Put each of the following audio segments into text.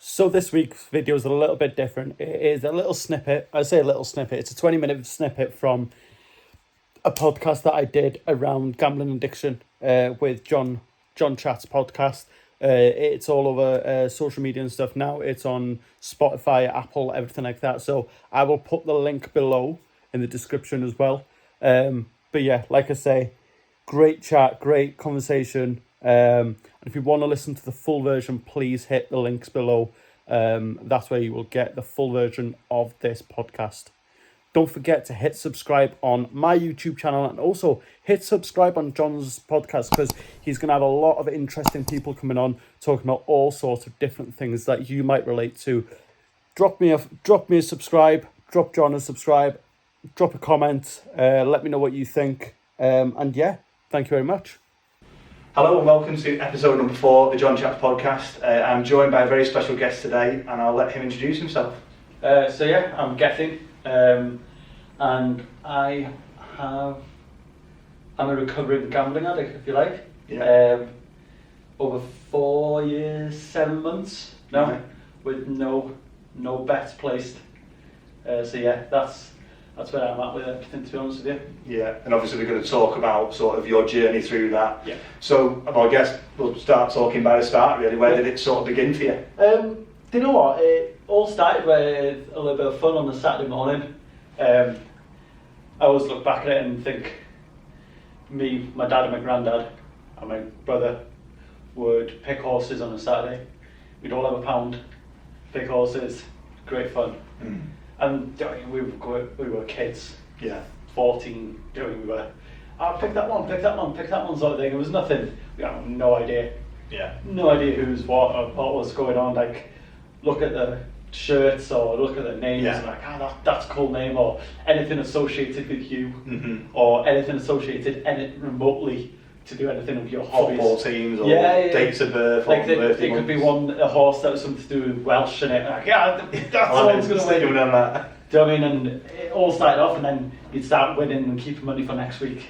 So this week's video is a little bit different. It is a little snippet. I say a little snippet. It's a 20-minute snippet from a podcast that I did around gambling addiction with John Chat's podcast. It's all over social media and stuff now. It's on Spotify, Apple, everything like that. So I will put the link below in the description as well. But yeah, like I say, great chat, great conversation. And if you want to listen to the full version, please hit the links below. That's where you will get the full version of this podcast. Don't forget to hit subscribe on my YouTube channel and also hit subscribe on John's podcast, because he's going to have a lot of interesting people coming on talking about all sorts of different things that you might relate to. Drop me a subscribe, drop John a subscribe, drop a comment, let me know what you think. And yeah, thank you very much. Hello and welcome to episode number 4 of the John Chat podcast. I'm joined by a very special guest today, and I'll let him introduce himself. I'm Gethin, and I'm a recovering gambling addict, if you like. Yeah. Over 4 years, 7 months now, Right. with no bets placed. That's where I'm at with everything, to be honest with you. Yeah, and obviously we're going to talk about sort of your journey through that. Yeah. So, I guess we'll start talking by the start really. Where did it sort of begin for you? Do you know what? It all started with a little bit of fun on a Saturday morning. I always look back at it and think me, my dad and my granddad and my brother would pick horses on a Saturday. We'd all have a pound, pick horses, great fun. And we were kids, Yeah. 14, we were, pick that one sort of thing. It was nothing, we had no idea. Yeah. No idea who's what or what was going on. Like, look at the shirts or look at the names, Yeah. and like, that's a cool name, or anything associated with you, Mm-hmm. or anything associated remotely to do anything with your hobbies. Football teams or Yeah. dates of birth. Like or birthday it could be months. a horse that was something to do with Welsh in it. Like, that's the one's going to win. Doing that. Do you know what I mean? And it all started off, and then you'd start winning and keeping money for next week.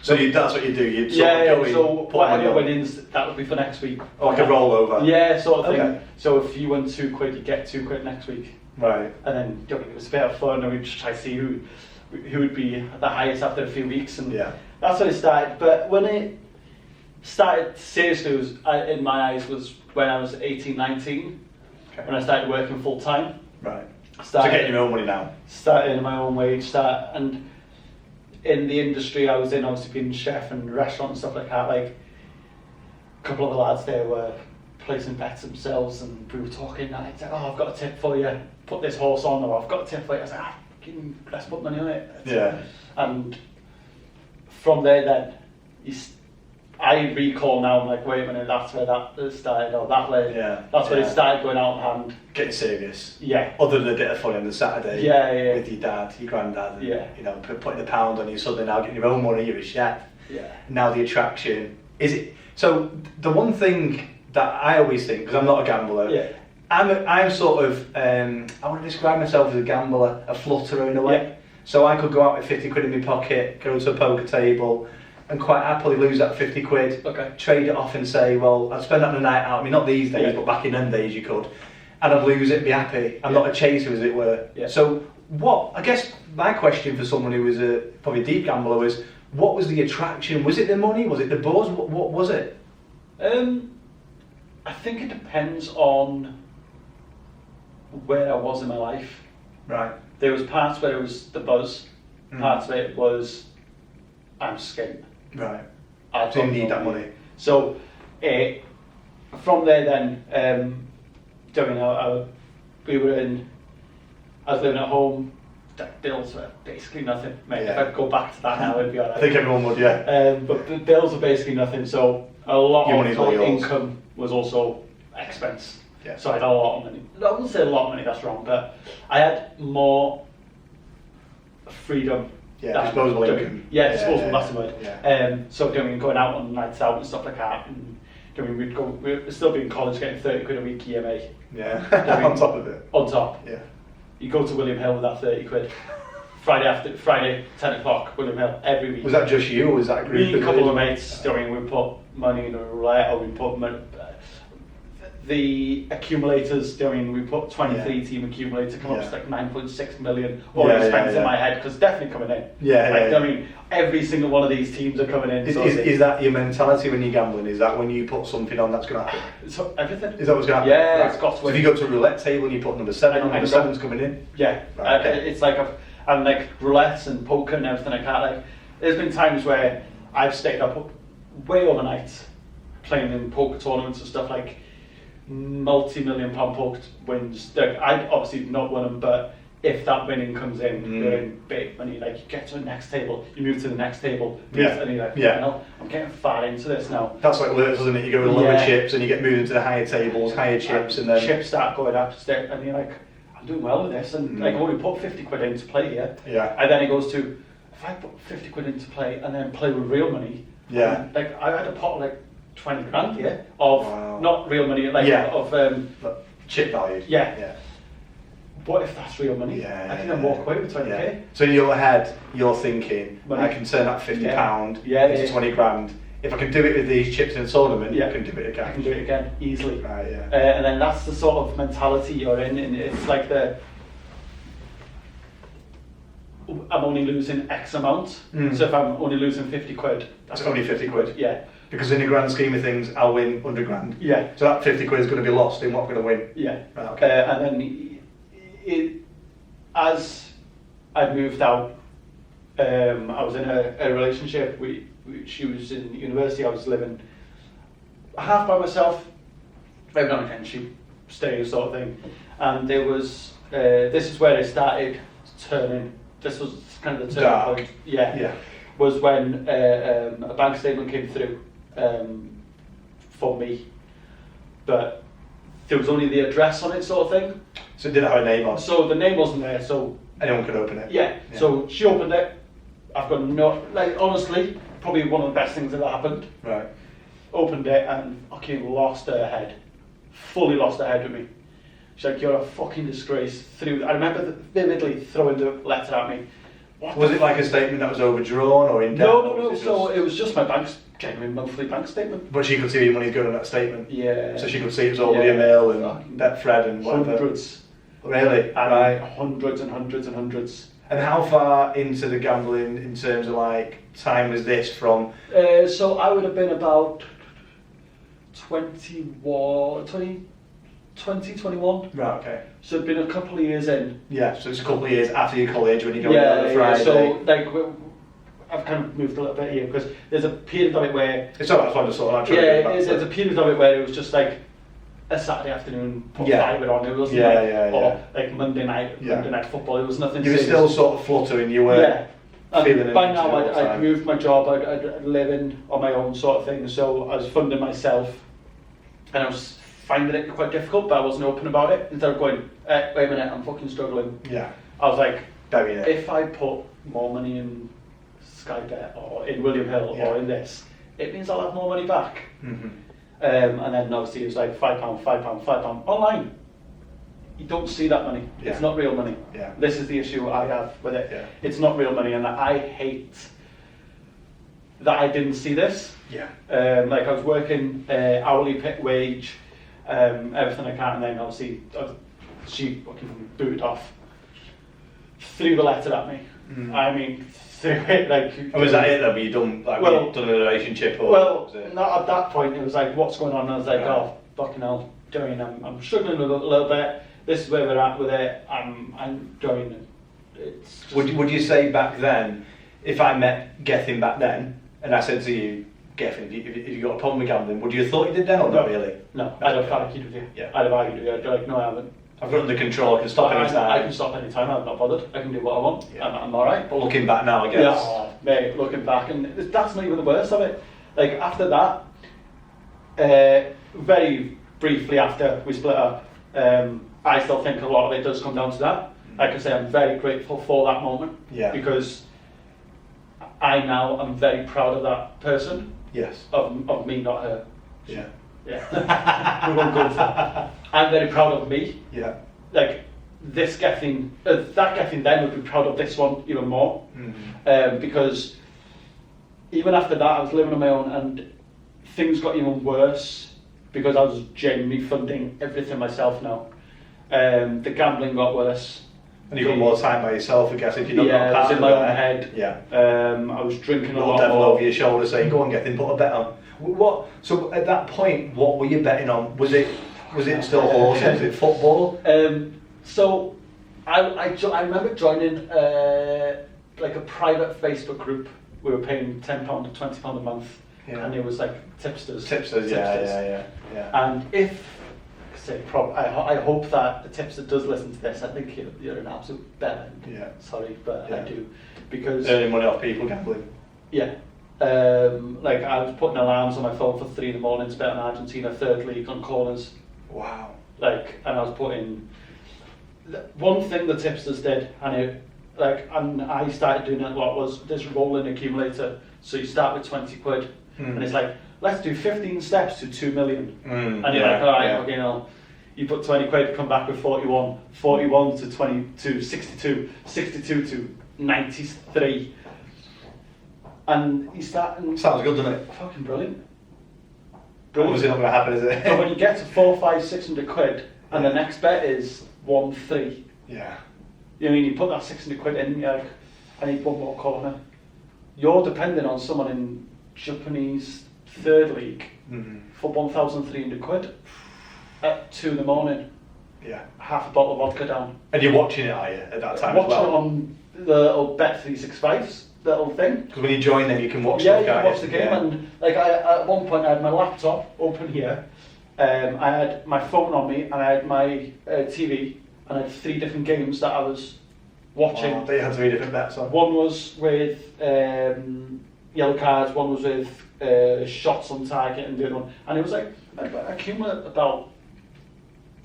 So that's what you do. You'd sort of go in, So put whatever money on. winnings, that would be for next week. Like a rollover. Yeah, sort of thing. Okay. So if you won £2, you get £2 next week. Right. And then it was a bit of fun, and we'd just try to see who would be the highest after a few weeks, and Yeah. that's when it started. But when it started seriously, in my eyes, was when I was 18, 19, Okay. when I started working full time. Right. So getting your own money now. Started in my own wage, and in the industry I was in, obviously being chef and restaurant and stuff like that, like a couple of the lads there were placing bets themselves, and we were talking, and I'd say, I've got a tip for you, put this horse on, or I've got a tip for you. I was like, let's put money on it. Yeah. And from there then, I recall now, I'm like, wait a minute, that's where that started, or that way, Yeah. that's where Yeah. it started going out of hand. Getting serious. Yeah. Other than a bit of fun on the Saturday. Yeah. With your dad, your granddad, and, Yeah. you know, putting a pound on you, suddenly now getting your own money, you're a chef. Yeah. Now the attraction is it. So the one thing that I always think, because I'm not a gambler, Yeah. I'm sort of I want to describe myself as a gambler, a flutterer in a way. Yeah. So I could go out with 50 quid in my pocket, go to a poker table, and quite happily lose that 50 quid. Okay. Trade it off and say, well, I'd spend that on a night out. I mean, not these days, Yeah. but back in them days you could. And I'd lose it and be happy. I'm Yeah. not a chaser, as it were. Yeah. So I guess my question for someone who was probably a deep gambler was, what was the attraction? Was it the money? Was it the buzz? What was it? I think it depends on where I was in my life. Right. There was parts where it was the buzz, parts of it was I'm skint. Right. I So you don't need know. that money. So from there then, I was living at home. The bills were basically nothing, mate. Yeah. If I go back to that now, it'd be alright. I think everyone would, yeah. But the bills were basically nothing, so a lot Your of money's all my yours. income was also expense. Yeah. So I had a lot of money. I wouldn't say a lot of money, that's wrong, but I had more freedom. Yeah, disposable income. Yeah, disposable, that's the word. Yeah. So going out on nights out and stuff like that, and we'd still be in college getting 30 quid a week EMA Yeah. I mean- On top of it. on top. Yeah. You go to William Hill with that 30 quid. Friday, 10 o'clock, William Hill, every week. Was that just you, or was that a group? Me, a couple of mates, we put money in a roulette, or we put money. the accumulators. I mean, we put 23 team accumulator, come up to like 9.6 million. Already spent in my head because it's definitely coming in. I mean, every single one of these teams are coming in. Is that your mentality when you're gambling? Is that when you put something on that's going to happen? So everything. Is that what's going to happen? Yeah, it's got to. So if you go to a roulette table and you put number 7 on, number 7's coming in. Yeah, it's like and like roulettes and poker and everything like that. Like, there's been times where I've stayed up way overnight playing in poker tournaments and stuff, like multi-million-pound poker wins. Like, I'd obviously not won them, but if that winning comes in, you're in big money. Like, you get to the next table, you move to the next table, and you're like, I'm getting far into this now. That's what it works, doesn't it? You go with lower chips and you get moved into the higher tables, higher chips, and then chips start going up, and you're like, I'm doing well with this, and like, I've only put 50 quid in to play here. And then it goes to, if I put 50 quid in to play and then play with real money, like, I had a pot of like 20 grand here of not real money, like of chip value. What if that's real money? I can then walk away with 20k. So in your head, you're thinking, I can turn that £50 into 20 grand. If I can do it with these chips in a tournament, I can do it again. I can do it again easily. Right, and then that's the sort of mentality you're in, and it's like I'm only losing X amount. So if I'm only losing 50 quid, that's only 50 quid. Yeah. Because in the grand scheme of things, I'll win 100 grand. Yeah. So that 50 quid is going to be lost in what I'm going to win. Yeah. Right, okay. And then as I moved out, I was in a relationship. She was in university. I was living half by myself. Every now and again she stays, sort of thing. And there was this is where it started turning. This was kind of the turning point. Yeah. Was when a bank statement came through for me, but there was only the address on it, sort of thing. So it didn't have a name on it? So the name wasn't there, so anyone could open it? Yeah. So she opened it. I've got no, like, honestly, probably one of the best things that happened. Right. Opened it and fucking lost her head. Fully lost her head with me. She's like, you're a fucking disgrace. I remember vividly throwing the letter at me. Was it like a statement that was overdrawn or in debt? No. So it was just my genuine monthly bank statement. But she could see your money going on that statement? Yeah. So she could see it was all William Hill and Betfred and whatever? Hundreds. Really? Right. Hundreds and hundreds and hundreds. And how far into the gambling in terms of like time was this from? So I would have been about 21. Right, okay. So it'd been a couple of years in. Yeah, so it's a couple of years after your college when you go on a Friday. So like I've kind of moved a little bit here because there's a period of it where it's not that fun to sort of there's a period of it where it was just like a Saturday afternoon, put Fiver on. It wasn't or like Monday night football. It was nothing. You were still sort of fluttering. You were feeling. By now, I'd moved my job. I'd live in on my own sort of thing. So I was funding myself, and I was finding it quite difficult, but I wasn't open about it. Instead of going, wait a minute, I'm fucking struggling. Yeah. I was like, burying it. If I put more money in Sky Bet or in William Hill or in this, it means I'll have more money back. Mm-hmm. And then obviously it was like £5. Online, you don't see that money. Yeah. It's not real money. Yeah. This is the issue I have with it. Yeah. It's not real money, and I hate that I didn't see this. Yeah. Like I was working hourly wage, everything I can, and then obviously she fucking booted off, threw the letter at me. I mean, threw it like. And was that it? Then were you done? Like, were you done a relationship? Or well, not at that point. It was like, what's going on? And I was like, oh fucking hell, Joey, I'm struggling a little bit. This is where we're at with it. I'm Joey. It's just... Would you say back then, if I met Gethin back then, and I said to you, Gethin, if you got a problem with gambling, would you have thought you did then or not really? No, I'd have argued with you. Yeah. I'd have argued with you. I'd be like, no, I haven't. I've got it under control. I can stop any time. I can stop any time. I'm not bothered. I can do what I want. Yeah. I'm all right. But looking back now, I guess. Yeah, mate. Looking back, and that's not even the worst of it. Like after that, very briefly after we split up, I still think a lot of it does come down to that. Like I say, I'm very grateful for that moment. Yeah. Because I now am very proud of that person. Yes. Of me, not her. Yeah. Yeah. We won't go into that. I'm very proud of me. Yeah. Like this Gethin, that Gethin then would be proud of this one even more. Mm-hmm. Because even after that, I was living on my own, and things got even worse because I was genuinely funding everything myself now. The gambling got worse. And you got more time by yourself, I guess, if you're not Yeah, got I was in my own head. Yeah. I was drinking a Little lot devil more. over your shoulder saying, "Go on, get in, put a bet on." What? So at that point, what were you betting on? Was it still horses? Was it football? So I remember joining like a private Facebook group. We were paying £10 or £20 a month, Yeah. and it was like tipsters. Tipsters, yeah. And if I hope that the tipster does listen to this. I think you're an absolute bellend. Yeah. Sorry, but Yeah. I do, because Earning money off people gambling. yeah. Like I was putting alarms on my phone for 3 a.m. to bet on Argentina third league on corners. Wow. Like, and I was putting one thing the tipsters did, and I started doing it a lot, was this rolling accumulator. So you start with 20 quid, and it's like, let's do 15 steps to 2 million. And you're like, all right, okay, you put 20 quid, come back with 41 to 22, 62, 62 to 93. And you start, and Sounds good, doesn't it? fucking brilliant. Obviously not going to happen, is it? So when you get to 400, 500, 600 quid, and the next bet is 1, 3. Yeah. You know, you put that 600 quid in, you're like, I need one more corner. You're depending on someone in Japanese third league for 1,300 quid at 2 a.m. Yeah. Half a bottle of vodka down. And you're watching it, are you, at that time Watching as it well? on the little Bet365's little thing. Because when you join them, you can watch Yeah, them, you can can't watch the game, and like at one point I had my laptop open here, I had my phone on me, and I had my TV, and I had 3 different games that I was watching. Oh, they had 3 different bets on. One was with yellow cards, one was with shots on target, and the other one, and it was like I accumulated about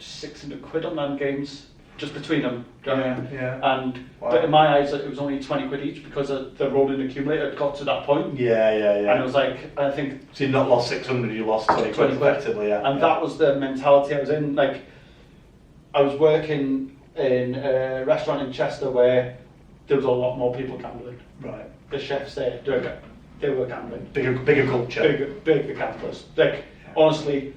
600 quid on them games just between them. Do you know what I mean? Yeah. And Wow. but in my eyes, it was only 20 quid each, because the rolling accumulator had got to that point. Yeah. And it was like, I think, So you've not lost 600, you lost 20 quid 20 quid. effectively, yeah. and that was the mentality I was in. Like, I was working in a restaurant in Chester where there was a lot more people gambling. Right. The chefs there, they were gambling. Bigger culture. Bigger gamblers. Like, honestly,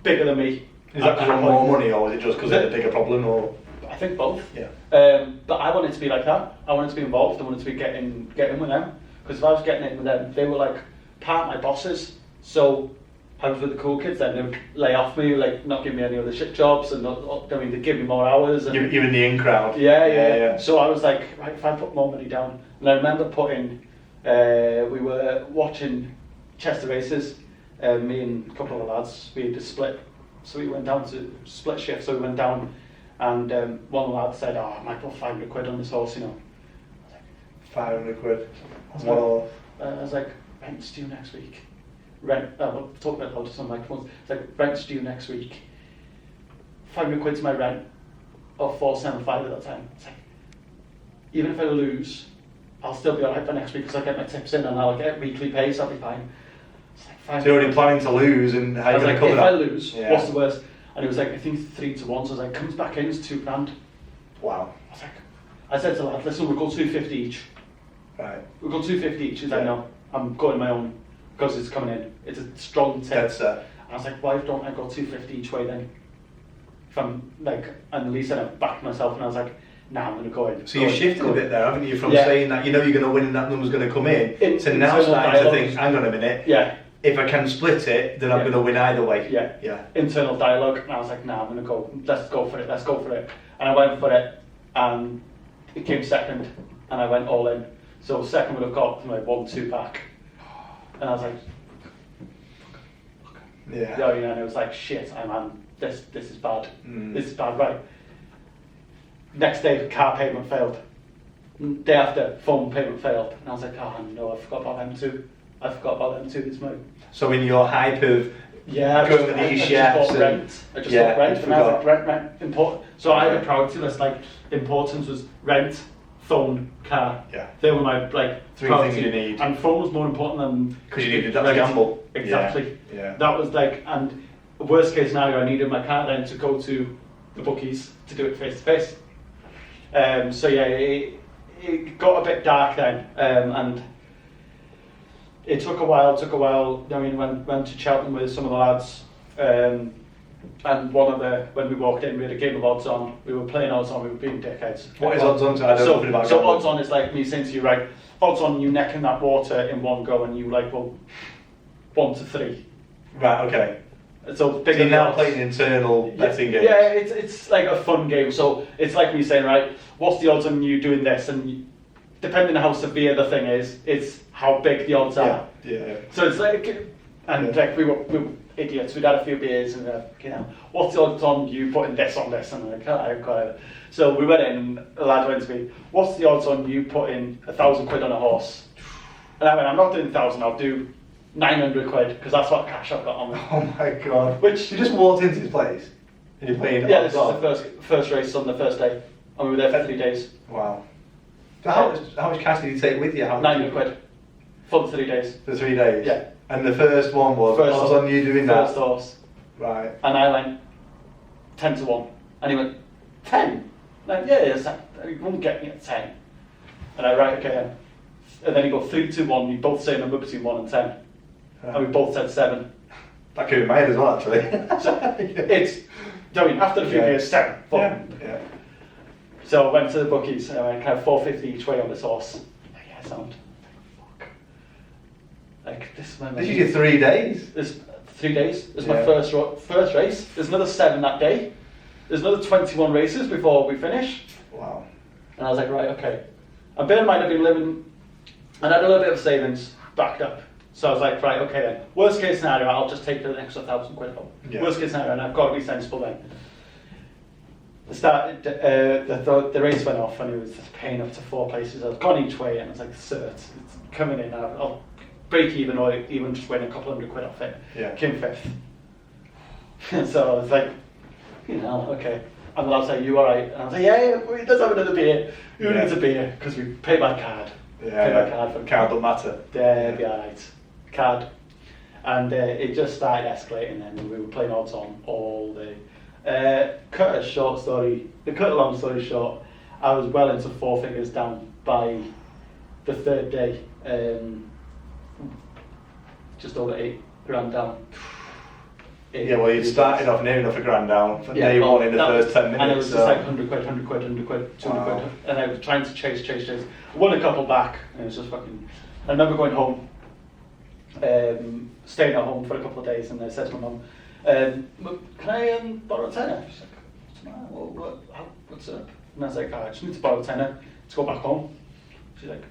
bigger than me. Is that At because of point. more money, or was it just because they had a bigger problem, or? I think both. Yeah. But I wanted to be like that. I wanted to be involved. I wanted to be getting with them. Because if I was getting in with them, they were like part of my bosses. So I was with the cool kids. Then they would lay off me, like not give me any other shit jobs, and they'd give me more hours. And You're in the in crowd. yeah. So I was like, right, if I put more money down, and I remember putting. We were watching Chester races. Me and a couple of lads, we had to split. So we went down to split shift. So we went down, and one of the lads said, "Oh, I might put 500 quid on this horse, you know." 500 quid. I was like, rent's due next week. We'll talk about how to some microphones. It's like, rent's due next week. 500 quid's my rent, or 475 at that time. It's like, even if I lose, I'll still be alright for next week, because I'll get my tips in and I'll get weekly pay, so I'll be fine. It's like 500 So you're already planning to lose, and how I are you was going like, to cover if that? I lose, Yeah. what's the worst? And it was like, I think 3 to 1, so I was like, comes back in, it's £2,000. Wow. I was like, I said to the lad, listen, we'll go 250 each. Right. We'll go 250 each. He's like, Yeah. no, I'm going my own, because it's coming in. It's a strong tip. Dead set. And I was like, why don't I go 250 each way then? If I'm like, and at least I backed myself, and I was like, nah, I'm going to go in. So you've shifted a bit there, haven't you, from Yeah. saying that you know you're going to win and that number's going to come in, to now internal starting to dialogue. think, hang on a minute, Yeah, if I can split it, then I'm Yeah. going to win either way. yeah. Yeah. Internal dialogue, and I was like, nah, I'm going to go, let's go for it. And I went for it, and it came second, and I went all in. So second would have got my 1-2 back. And I was like, Yeah. and it was like, shit, this is bad. Mm. This is bad, right? Next day, car payment failed. Day after, phone payment failed. And I was like, oh no, I forgot about them too. This month. So in your hype of Yeah, going with these chefs bought and- rent. I just Yeah, bought rent, you and I was like, forgot. rent, important. So I had a priority list, like, importance was rent, phone, car. Yeah. They were my, like, 3 priority. things you need. And phone was more important than... Because you needed that rent. gamble. Exactly. Yeah. That was like, and worst case scenario, I needed my car then to go to the bookies to do it face to face. So yeah, it got a bit dark then, and it took a while. I mean, went to Cheltenham with some of the lads, And when we walked in, we had a game of odds on. We were playing odds on. We were being dickheads. What is odds on? I don't know nothing about so gambling. odds on is like me saying to you, right? Odds on you necking that water in one go, and you like, well, 1 to 3. Right. Okay. So So you're now playing internal betting games. Yeah, it's like a fun game. So it's like me saying, right, what's the odds on you doing this? And depending on how severe the thing is, it's how big the odds are. Yeah. So it's like, and like we were idiots. We'd had a few beers and what's the odds on you putting this on this? And I'm like, I've got it. So we went in and the lad went to me, what's the odds on you putting 1,000 quid on a horse? And I went, I'm not doing 1,000, I'll do 900 quid because that's what cash I've got on me. Oh my god. Which you just walked into this place and you're playing. Yeah, this is the first race on the first day, and we were there for 3 days. Wow. So how much cash did you take with you? 900 quid for the 3 days. For 3 days. Yeah. And the first one was odds on you doing that. First horse. Right. And I went 10 to 1, and he went 10. Like, yeah, you won't get me at 10. And I right, okay then. And then he got 3 to 1. We both say a number between 1 and 10, and we both said 7. That came in my head as well, actually. So it's, I mean, after a few years, 7. Yeah. So I went to the bookies and I went kind of 450 each way on this horse. Yeah, sound. Fuck. Like this is my. This is your 3 days. This 3 days. This is my first race. There's another 7 that day. There's another 21 races before we finish. Wow. And I was like, right, okay. And bear in mind, I've been living, and I had a little bit of savings backed up. So I was like, right, okay then. Worst case scenario, I'll just take the extra 1,000 quid home. Yeah. Worst case scenario, and I've got to be sensible then. The race went off, and it was just paying up to 4 places. I've gone each way, and I was like, cert, it's coming in. I'll break even, or even just win a couple hundred quid off it. Yeah. Came 5th. So I was like, okay. And the lad said, you alright? And I was like, yeah, let's have another beer. Who needs a beer? Because we pay by card. Pay by card. For card don't matter. Yeah, be alright. Card. And it just started escalating, and we were playing odds on all day. Cut a long story short, I was well into 4 figures down by the 3rd day. Just over 8 grand down. Yeah, well, you started off near enough a grand down for day one in the first 10 minutes. And it was just like 100 quid, 200 quid. And I was trying to chase. Won a couple back, and it was just fucking. I remember going home, staying at home for a couple of days, and I said to my mum, can I borrow a tenner? She's like, what's the matter? What's up? And I was like, I just need to borrow a tenner to go back home. She's like,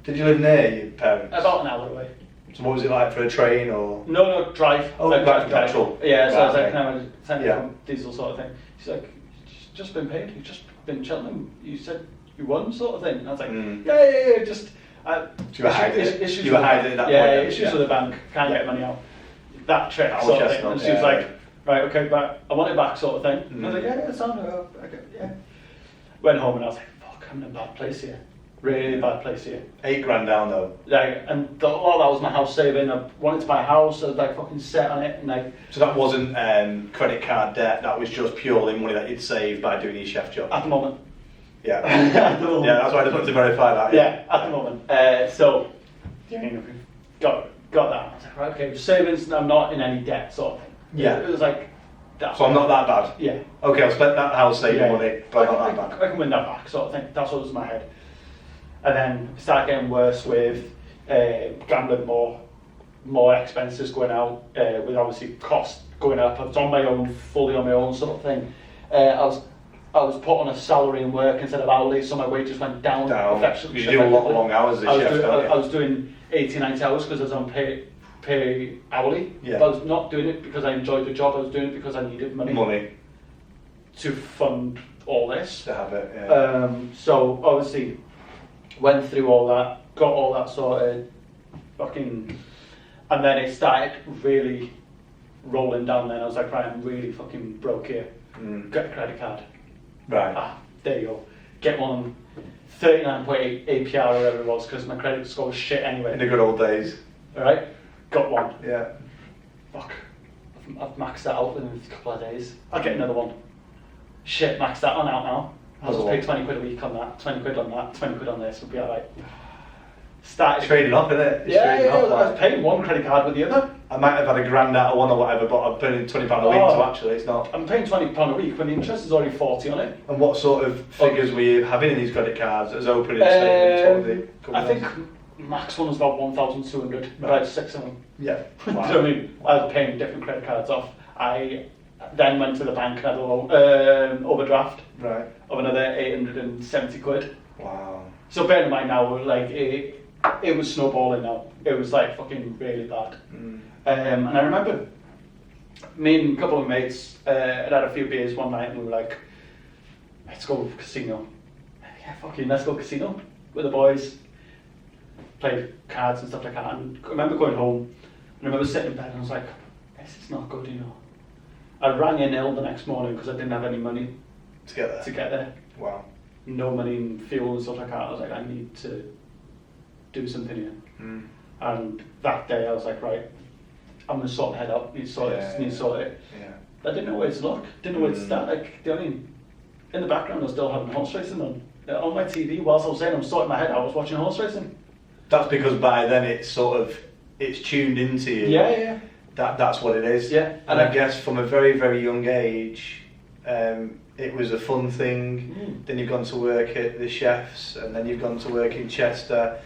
did you live near your parents? about an hour away. So what was it like for a train or? No, drive. Oh, like petrol. Yeah, so right, I was like, okay. can I send it from diesel sort of thing? She's like, you've just been paid, you've just been Cheltenham, you said you won sort of thing. And I was like, yeah, just... you were hiding it? Issues you were hiding at that point? Yeah, issues with the bank, can't get money out. That trick sort of thing. And she was like, right, okay, back. I want it back sort of thing. And I was like, yeah, it's on, yeah. Went home and I was like, fuck, I'm in a bad place here. Really bad place here. 8 grand down though. Like, and all that was my house saving. I wanted to buy a house. I was like fucking set on it, and like. So that wasn't credit card debt. That was just purely money that you'd saved by doing your chef job. At the moment. Yeah. At the moment. Yeah, that's why I just wanted to verify that. Yeah, at the moment. So, got that. I was like, right, okay, savings. I'm not in any debt, sort of thing. Yeah. It was like. That. So I'm not that bad. Yeah. Okay, I'll spend that house saving money, but I'm not that bad. I can win that back, sort of thing. That's what was in my head. And then it started getting worse with gambling more expenses going out, with obviously cost going up. I was on my own, fully on my own sort of thing. I was put on a salary and work instead of hourly, so my wages went down. You do a lot of long hours as a chef, don't you? I was doing 80, 90 hours because I was on pay hourly. Yeah. But I was not doing it because I enjoyed the job. I was doing it because I needed money to fund all this. To have it, yeah. So obviously went through all that, got all that sorted, and then it started really rolling down. Then I was like, right, I'm really fucking broke here. Get a credit card. Right. There you go. Get one 39.8 APR or whatever it was, because my credit score was shit anyway. In the good old days. Alright, got one. Yeah. Fuck. I've maxed that out within a couple of days. I'll get another one. Shit, maxed that one out now. I'll just pay 20 quid a week on that, 20 quid on that, 20 quid on this, we'll be alright. Started trading off, isn't it? I was paying one credit card with the other. I might have had a grand out of one or whatever, but I'm paying £20 a week, so actually it's not. I'm paying £20 a week when the interest is already 40 on it. And what sort of figures were you having in these credit cards as opening statements? What were they I think max one was about 1,200, about 6 of them. Yeah. Do you know what I mean? I was paying different credit cards off. I then went to the bank and had a loan, overdraft Right. of another 870 quid. Wow. So bear in mind now, like it was snowballing now. It was like fucking really bad. And I remember me and a couple of mates had a few beers one night and we were like, let's go casino. Yeah, fucking let's go casino with the boys. Played cards and stuff like that. And I remember going home and I remember sitting in bed and I was like, this is not good, you know. I rang in ill the next morning because I didn't have any money To get there. to get there. Wow. No money in fuel and stuff like that. I was like, I need to do something here. And that day I was like, right, I'm going to sort my head out. Need to sort it. Need to sort it. Yeah. I didn't know where to look. Didn't know where to start. Like, do you know what I mean? In the background I was still having horse racing on my TV. Whilst I was saying I'm sorting my head out, I was watching horse racing. That's because by then it's tuned into you. Yeah. That's what it is. Yeah. And I guess from a very, very young age, it was a fun thing. Then you've gone to work at the Chefs, and then you've gone to work in Chester.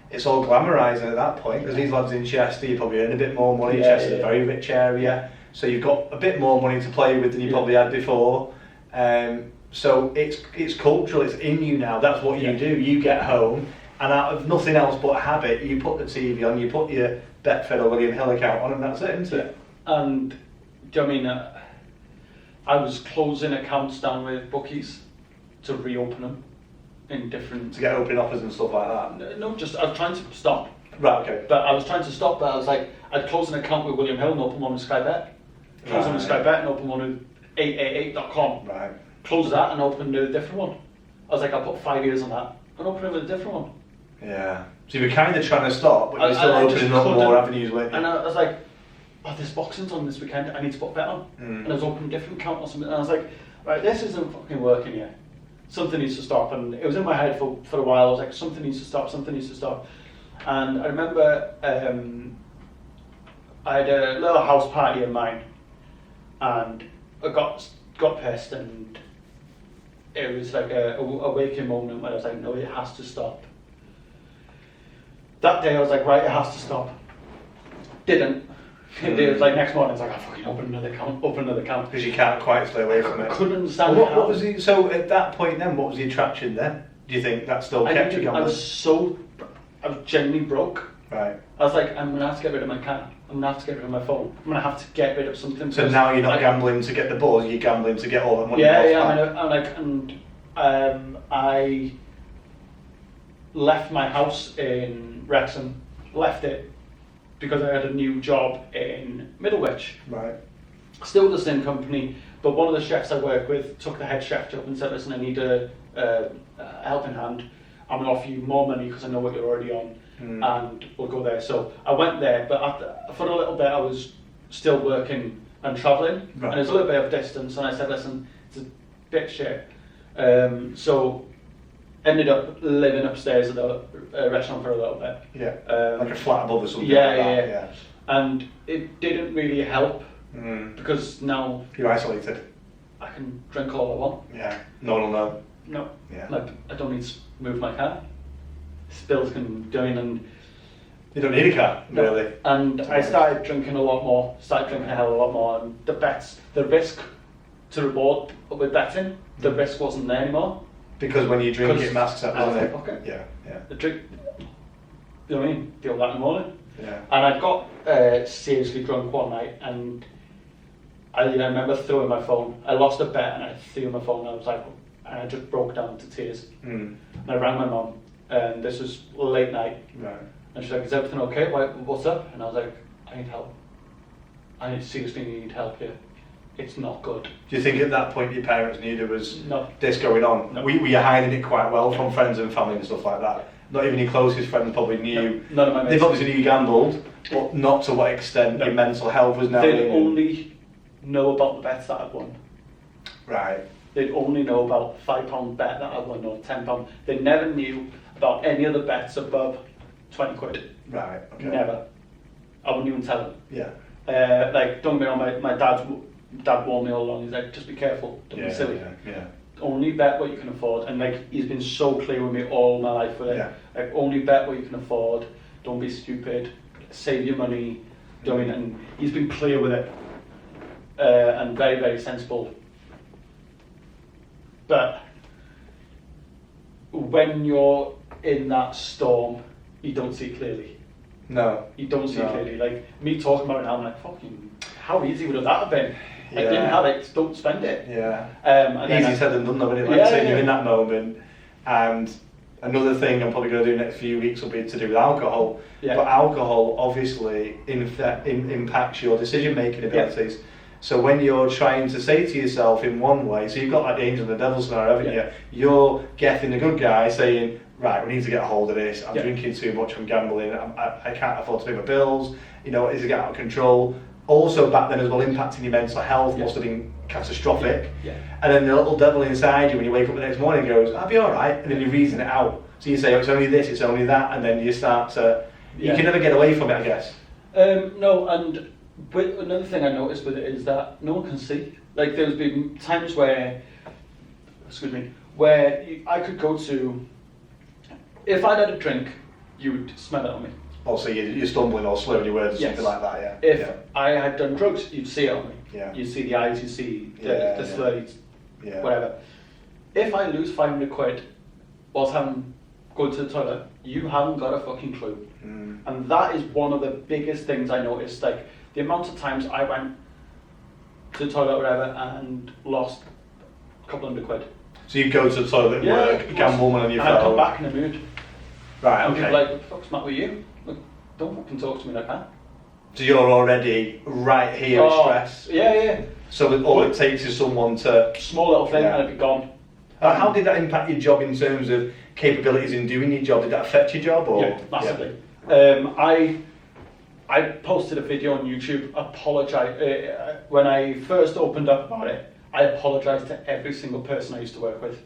It's all glamorising at that point, because these lads in Chester, you probably earn a bit more money. Chester's a very rich area, so you've got a bit more money to play with than you probably had before. So it's cultural, it's in you now. That's what you do. You get home, and out of nothing else but habit, you put the TV on, you put your Betfred or William Hill account on, and that's it, isn't it? And do you know what I mean? I was closing accounts down with bookies to reopen them in different. To get opening offers and stuff like that. No, just I was trying to stop. Right. Okay. But I was trying to stop. But I was like, I'd close an account with William Hill and open one with Sky Bet. Close one with Sky Bet and open one with 888.com. Right. Close that and open a different one. I was like, I'll put 5 years on that and open it with a different one. Yeah. So you were kind of trying to stop, but you're still opening up more avenues, weren't you? And I was like, oh, there's boxing's on this weekend, I need to put a bet on. And I was opening a different account or something, and I was like, right, this isn't fucking working here. Something needs to stop. And it was in my head for a while. I was like, something needs to stop, something needs to stop. And I remember I had a little house party in mine, and I got pissed, and it was like a waking moment where I was like, no, it has to stop. That day I was like, right, it has to stop. Didn't. It was like next morning, I was like, I fucking open another account. Because you can't quite stay away from it. I couldn't understand What was the, so at that point then, what was the attraction then? Do you think that still kept you going? I was genuinely broke. Right. I was like, I'm going to have to get rid of my car. I'm going to have to get rid of my phone. I'm going to have to get rid of something. So now you're not gambling to get the buzz, you're gambling to get all the money. I left my house in Wrexham, left it because I had a new job in Middlewich. Right. Still the same company, but one of the chefs I work with took the head chef job and said, listen, I need a helping hand. I'm going to offer you more money because I know what you're already on, and we'll go there. So I went there, but for a little bit I was still working and travelling, right. And there's a little bit of distance, and I said, listen, it's a bit shit. So ended up living upstairs at the restaurant for a little bit. Yeah, like a flat above or something yeah. And it didn't really help because now you're isolated. I can drink all I want. Yeah, no one will know. No. Yeah. Like, I don't need to move my car. Spills can go in and... You don't need a car, really. And I started drinking a lot more, a hell of a lot more, and the risk to reward with betting, the risk wasn't there anymore. Because when you drink, it masks up, doesn't it? Okay. Yeah. The drink, you know what I mean? Feel that in the morning. Yeah. And I got seriously drunk one night, and I remember throwing my phone. I lost a bet, and I threw my phone. And I just broke down to tears. And I rang my mum, and this was late night. Right. And she's like, "Is everything okay? What's up?" And I was like, "I need help. I seriously need help here. It's not good." Do you think at that point your parents knew there was No. this going on? No. Were you hiding it quite well from friends and family and stuff like that? Not even your closest friends probably knew. No, none of my mates. They've obviously knew you gambled, but not to what extent your mental health was now. They'd only know about the bets that I'd won. Right. They'd only know about £5 bet that I'd won or £10. They never knew about any other bets above 20 quid. Right. Okay. Never. I wouldn't even tell him. Yeah. Like, don't get me wrong, my dad warned me all along. He's like, just be careful, don't be silly. Yeah. Only bet what you can afford. And like, he's been so clear with me all my life with it. Yeah. Like, only bet what you can afford. Don't be stupid. Save your money. Doing it. And he's been clear with it. And very, very sensible. But when you're in that storm, you don't see clearly. No. You don't see clearly. Like, me talking about it now, I'm like, fucking, how easy would that have been? I Yeah. didn't have it, don't spend it. Yeah. And Easy said than done though, isn't it? Like saying you're in that moment. And another thing I'm probably going to do next few weeks will be to do with alcohol. Yeah. But alcohol obviously impacts your decision making abilities. Yeah. So when you're trying to say to yourself in one way, so you've got like the angel and the devil scenario, haven't you? You're getting the good guy saying, right, we need to get a hold of this. I'm drinking too much, I'm gambling, I can't afford to pay my bills, you know, it's getting out of control. Also back then as well, impacting your mental health must have been catastrophic. Yeah. And then the little devil inside you when you wake up the next morning goes, I'll be alright, and then you reason it out. So you say, oh, it's only this, it's only that, and then you start to, you can never get away from it, I guess. No, and another thing I noticed with it is that no one can see. Like, there's been times where, I could go to, if I'd had a drink, you would smell it on me. Also, you're stumbling or slurring your words or something like that, yeah. If I had done drugs, you'd see it on me. Yeah. You'd see the eyes, you'd see the slur, whatever. If I lose 500 quid whilst going to the toilet, you haven't got a fucking clue. And that is one of the biggest things I noticed. Like, the amount of times I went to the toilet or whatever and lost a couple hundred quid. So you go to the toilet at work, gamble money on your phone. And I come back in a mood. Right, And okay. people are like, what the fuck's the matter with you? Like, don't fucking talk to me like that. So you're already right here in stress. Yeah. So all it takes is someone to... Small little thing and it'd be gone. How did that impact your job in terms of capabilities in doing your job? Did that affect your job? Or? Yeah, massively. Yeah. I posted a video on YouTube, when I first opened up about it, I apologised to every single person I used to work with.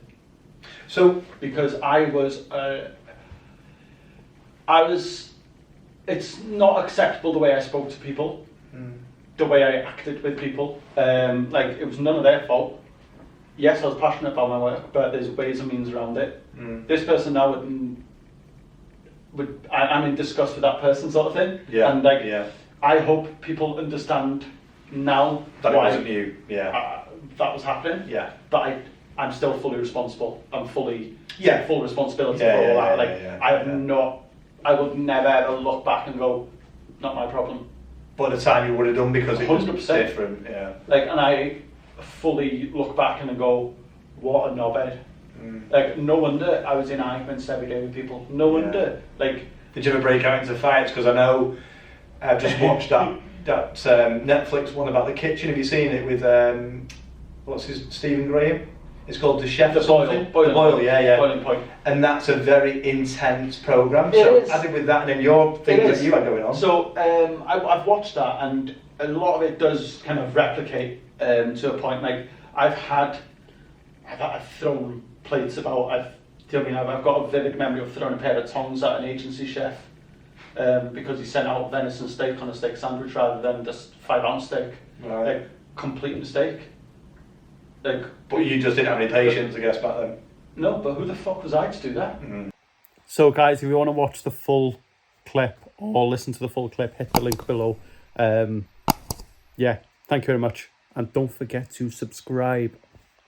So, because it's not acceptable the way I spoke to people, the way I acted with people. Like, it was none of their fault. Yes, I was passionate about my work, but there's ways and means around it. This person now I'm in disgust with that person, sort of thing. Yeah. And like, I hope people understand now that why it wasn't you. Yeah. That was happening. Yeah. But I'm still fully responsible. I'm fully full responsibility for all that. Like, I would never ever look back and go, not my problem. But at the time you would have done because it 100%. was different. Yeah. Like, and I fully look back and go, what a knobhead. Like, no wonder I was in arguments every day with people. No wonder. Like, did you ever break out into fights? Because I know I've just watched that Netflix one about the kitchen. Have you seen it with Stephen Graham? It's called The Chef or something. Boiling Point. And that's a very intense program. So added with that, and then your things that you had going on. So I've watched that, and a lot of it does kind of replicate to a point. Like, I've thrown plates about. I've got a vivid memory of throwing a pair of tongs at an agency chef because he sent out venison steak on a steak sandwich rather than just 5 ounce steak. Right. Like, complete mistake. Like, but you just didn't have any patience, I guess, back then. No, but who the fuck was I to do that? So guys, if you want to watch the full clip or listen to the full clip, hit the link below. Thank you very much. And don't forget to subscribe.